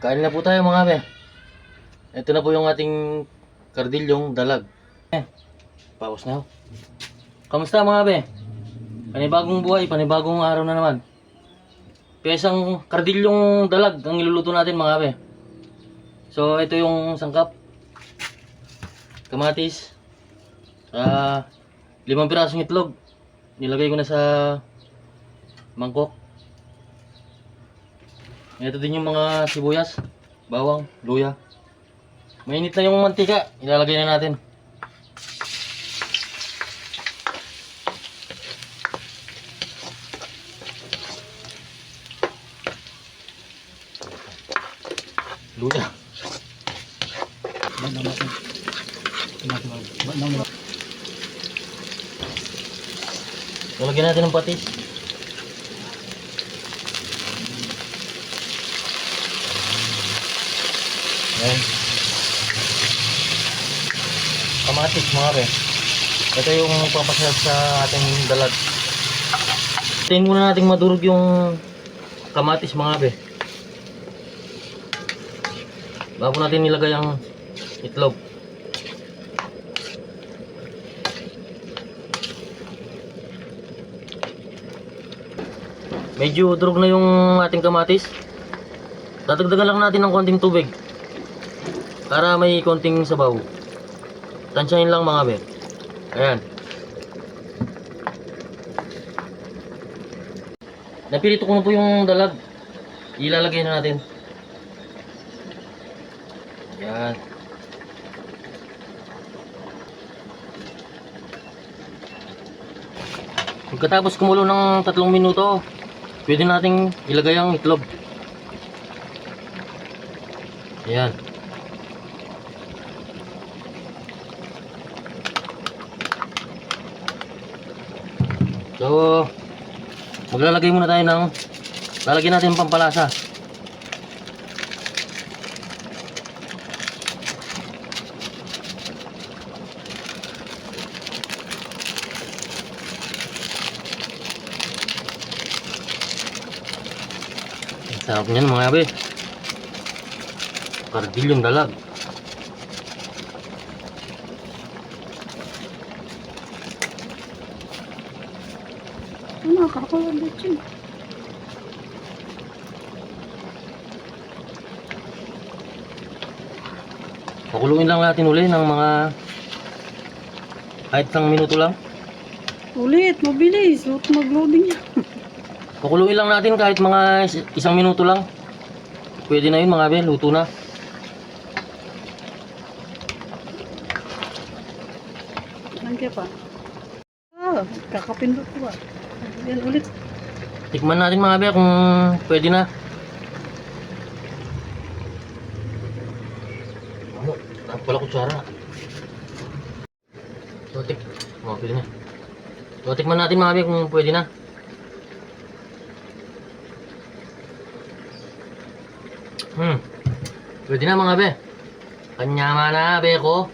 Kain na po tayo mga be. Ito na po yung ating kardilyong dalag. Paus na ho. Kamusta mga be? Panibagong buhay, panibagong araw na naman. Pesang kardilyong dalag ang niluluto natin mga be. So ito yung sangkap. Kamatis. 5 pirasong itlog. Nilagay ko na sa mangkok. Ito din yung mga sibuyas, bawang, luya. Mainit na yung mantika, ilalagay na natin. Luya. Lalagyan natin ng patis. Ayan. Kamatis mga be. Ito yung papasarap sa ating dalag. Hintayin muna natin madurog yung kamatis mga be, bago natin nilagay ang itlog. Medyo durog na yung ating kamatis. Dadagdagan lang natin ng konting tubig para may konting sabaw. Tansyahin lang mga be. Ayan. Napirito ko na po yung dalag. Ilalagay na natin. Ayan. Pagkatapos kumulo ng 3 minuto, pwede nating ilagay ang itlog. Ayan. So, maglalagay muna tayo ng, lalagyan natin ng pampalasa. Sarap niyan mga be. Kardilyong dalag. Nakakakulang din. Pakulungin lang natin uli ng mga kahit 1 minuto lang. Ulit, mabilis. Huwag mag-loading yan. Pakulungin lang natin kahit mga 1 minuto lang. Pwede na yun mga be, luto na. Nandiyan pa. Kakapindot ko ba? Yan ulit. Tikman natin mga be kung pwede na. Ano? Pala kutsara. So, pwede na. So, tikman natin mga be kung pwede na. Pwede na mga be. Kanyama na be ko.